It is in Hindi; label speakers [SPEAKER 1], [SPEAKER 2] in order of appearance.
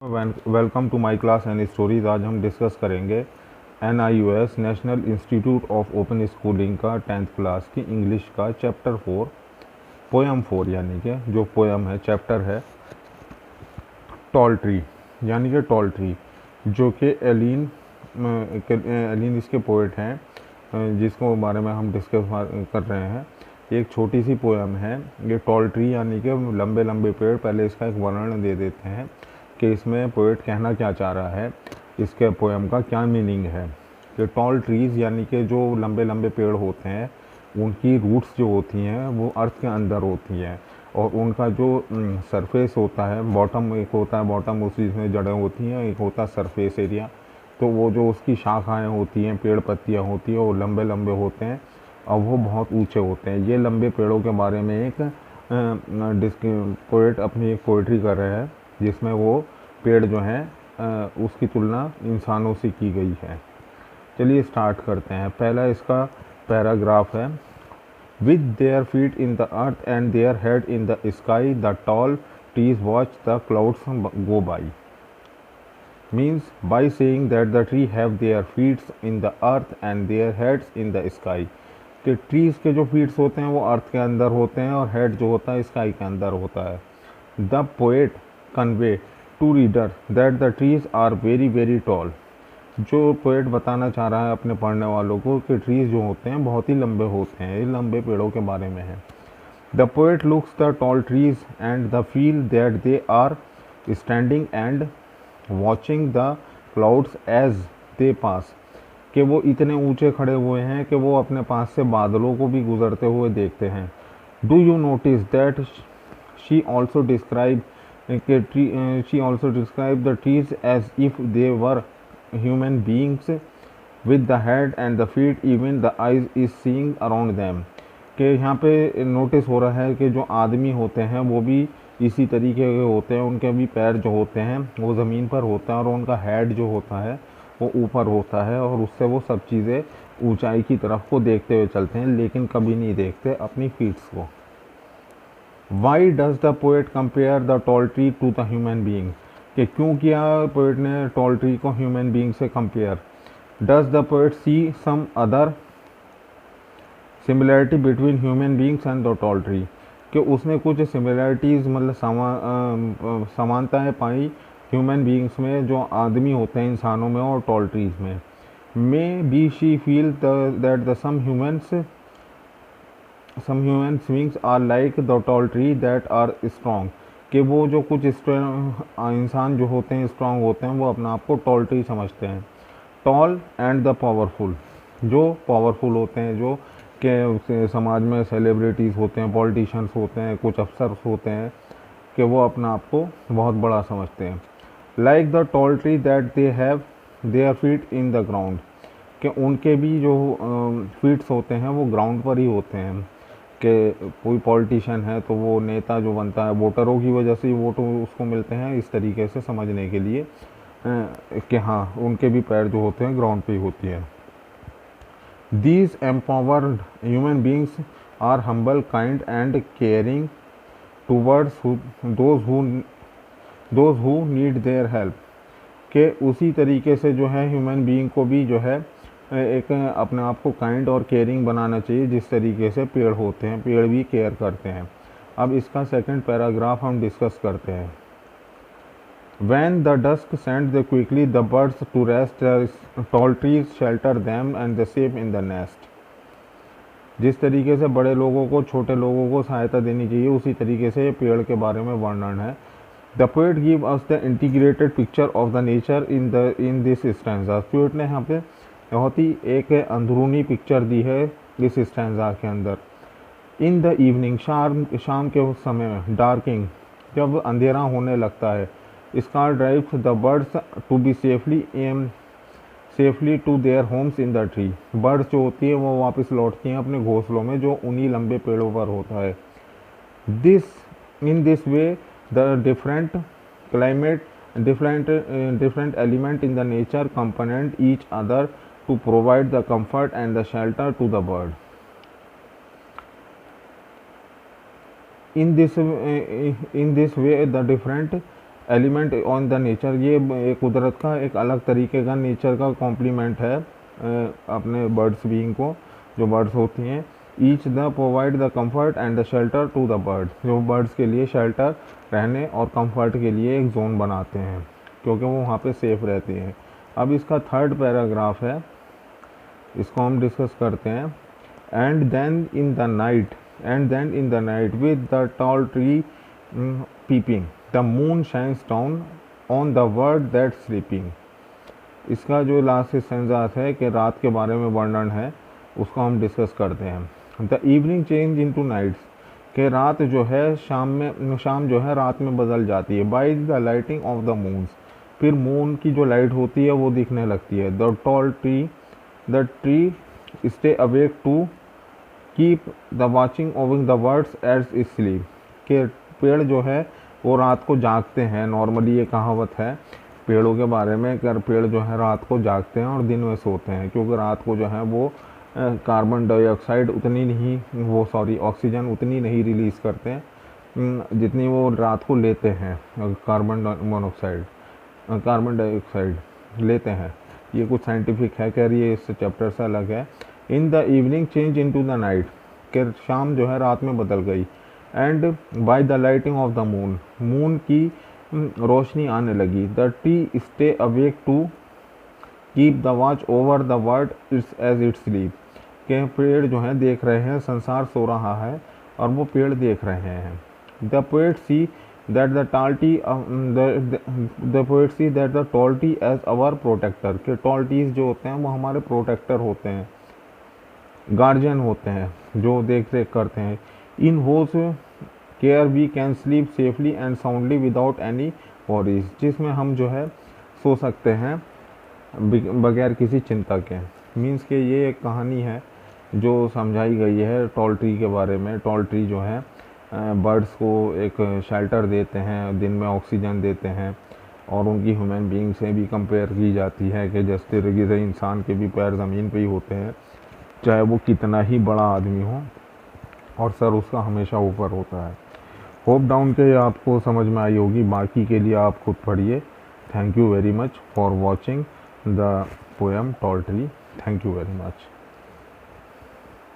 [SPEAKER 1] Welcome to my class and stories. आज हम डिस्कस करेंगे NIOS national institute of open schooling का 10th क्लास की इंग्लिश का चैप्टर 4 पोएम 4 यानी कि जो पोएम है चैप्टर है टॉल ट्री यानी कि टॉल ट्री, जो कि एलिन इसके पोइट हैं जिसको बारे में हम डिस्कस कर रहे हैं। एक छोटी सी पोएम है ये टॉल ट्री यानी कि लंबे लंबे पेड़। पहले इसका एक वर्णन दे देते हैं कि इसमें पोएट कहना क्या चाह रहा है, इसके पोएम का क्या मीनिंग है। कि टॉल ट्रीज़ यानी कि जो लंबे लंबे पेड़ होते हैं उनकी रूट्स जो होती हैं वो अर्थ के अंदर होती हैं और उनका जो सरफेस होता है बॉटम, एक होता है बॉटम, उसी में जड़ें होती हैं, एक होता है सरफेस एरिया। तो वो जो उसकी शाखाएं होती हैं, पेड़ पत्तियां होती हैं, वो लंबे लंबे होते हैं और वो बहुत ऊंचे होते हैं। ये लंबे पेड़ों के बारे में एक पोएट अपनी एक पोइट्री कर रहे हैं जिसमें वो पेड़ जो हैं उसकी तुलना इंसानों से की गई है। चलिए स्टार्ट करते हैं। पहला इसका पैराग्राफ है, with their feet in the earth and their head in the sky the tall trees watch the clouds go by. means by saying that the tree have their feet in the earth and their heads in the sky। कि ट्रीज़ के जो फीट्स होते हैं वो अर्थ के अंदर होते हैं और हेड जो होता है स्काई के अंदर होता है। The poet convey to reader that the trees are very very tall. जो पोएट बताना चाह रहा है अपने पढ़ने वालों को कि ट्रीज़ जो होते हैं बहुत ही लंबे होते हैं, ये लंबे पेड़ों के बारे में है। The poet looks the tall trees and the feel that they are standing and watching the clouds as they pass. कि वो इतने ऊंचे खड़े हुए हैं कि वो अपने पास से बादलों को भी गुजरते हुए देखते हैं। Do you notice that she also describe the trees as if they were human beings with the head and the feet even the eyes is seeing around them. कि यहाँ पे नोटिस हो रहा है कि जो आदमी होते हैं वो भी इसी तरीके के होते हैं, उनके भी पैर जो होते हैं वो ज़मीन पर होता है और उनका हेड जो होता है वो ऊपर होता है और उससे वो सब चीज़ें ऊंचाई की तरफ को देखते हुए चलते हैं, लेकिन कभी नहीं देखते अपनी फीट्स को। Why does the poet compare the tall tree to the human being. कि क्यों किया पोएट ने टॉल ट्री को ह्यूमन बीइंग से compare. Does the poet see some other similarity between human beings and the tall tree. कि उसने कुछ सिमिलरिटीज़ मतलब समानताएं पाई ह्यूमन बीइंग्स में, जो आदमी होते हैं इंसानों में, और टॉल ट्रीज़ में। Maybe she feel that the some human beings are like the tall tree that are strong. कि वो जो कुछ इंसान जो होते हैं स्ट्रॉन्ग होते हैं वो अपने आप को टॉल ट्री समझते हैं। टॉल एंड द पावरफुल, जो पावरफुल होते हैं, जो के समाज में सेलिब्रिटीज़ होते हैं, पॉलिटिशियंस होते हैं, कुछ अफसर्स होते हैं, कि वो अपने आप को बहुत बड़ा समझते हैं। Like the tall tree that they have their feet in the ground. कि उनके भी जो फीट्स होते हैं वो ग्राउंड पर ही होते हैं। कि कोई पॉलिटिशियन है तो वो नेता जो बनता है वोटरों की वजह से वोट उसको मिलते हैं, इस तरीके से समझने के लिए कि हाँ उनके भी पैर जो होते हैं ग्राउंड पे ही होती है। These empowered human beings are humble, kind and caring towards those who need their help। के उसी तरीके से जो है ह्यूमन बीइंग को भी जो है एक अपने आप को काइंड और केयरिंग बनाना चाहिए, जिस तरीके से पेड़ होते हैं, पेड़ भी केयर करते हैं। अब इसका सेकंड पैराग्राफ हम डिस्कस करते हैं। When the dusk sends they quickly the birds to rest, the tall trees shelter them and they safe in the nest। जिस तरीके से बड़े लोगों को छोटे लोगों को सहायता देनी चाहिए उसी तरीके से ये पेड़ के बारे में वर्णन है। The poet give us the integrated picture of the nature in this stanza. Poet ने यहाँ पे बहुत ही एक अंदरूनी पिक्चर दी है इस स्टैंजा के अंदर। इन द इवनिंग, शाम के उस समय में, डार्किंग, जब अंधेरा होने लगता है, scar drives the birds to be safely to their homes in the tree. Birds जो होती है वो वापस लौटती हैं अपने घोंसलों में जो उन्हीं लंबे पेड़ों पर होता है। In this way the different climate different element in the nature component each other to provide the comfort and the shelter to the bird. in this way the different element on the nature, ये कुदरत का एक अलग तरीके का नेचर का कॉम्प्लीमेंट है अपने बर्ड्स बीइंग को, जो बर्ड्स होती हैं। Each the provide the comfort and the shelter to the birds, जो बर्ड्स के लिए शेल्टर, रहने और कंफर्ट के लिए एक जोन बनाते हैं क्योंकि वो वहाँ पे सेफ रहती हैं। अब इसका थर्ड पैराग्राफ है, इसको हम डिस्कस करते हैं। And then in the night with the tall tree peeping the moon shines down on the word that sleeping. इसका जो लास्ट सेंस है कि रात के बारे में वर्णन है, उसको हम डिस्कस करते हैं। The evening change into nights, कि रात जो है शाम जो है रात में बदल जाती है। By the lighting of the moons, फिर मून की जो लाइट होती है वो दिखने लगती है। The tree stay awake to keep the watching over the birds as sleep, के पेड़ जो है वो रात को जागते हैं। नॉर्मली ये कहावत है पेड़ों के बारे में, कि पेड़ जो है रात को जागते हैं और दिन में सोते हैं, क्योंकि रात को जो है वो कार्बन डाइऑक्साइड उतनी नहीं, वो सॉरी ऑक्सीजन उतनी नहीं रिलीज़ करते हैं जितनी वो रात को लेते हैं। कार्बन डाइऑक्साइड लेते हैं। ये कुछ साइंटिफिक है, कह रही है, इस चैप्टर से अलग है। In the evening change into the night, कि शाम जो है रात में बदल गई। And by the lighting of the moon की रोशनी आने लगी। The tree stay awake to keep the watch over the world as it sleep, के पेड़ जो है देख रहे हैं, संसार सो रहा है और वो पेड़ देख रहे हैं। The poet see that the tall tree as our protector, के टॉल ट्रीज जो होते हैं वो हमारे प्रोटेक्टर होते हैं, गार्जियन होते हैं, जो देख रेख करते हैं। In whose care we can sleep safely and soundly without any worries, जिसमें हम जो है सो सकते हैं बगैर किसी चिंता के। मीन्स के ये एक कहानी है जो समझाई गई है टॉल ट्री के बारे में। टॉल ट्री जो है बर्ड्स को एक शेल्टर देते हैं, दिन में ऑक्सीजन देते हैं, और उनकी ह्यूमन बीइंग से भी कंपेयर की जाती है कि जिस तरीके से इंसान के भी पैर ज़मीन पे ही होते हैं, चाहे वो कितना ही बड़ा आदमी हो, और सर उसका हमेशा ऊपर होता है। होप डाउन के आपको समझ में आई होगी, बाकी के लिए आप खुद पढ़िए। Thank you very much for watching the poem tall tree. Thank you very much.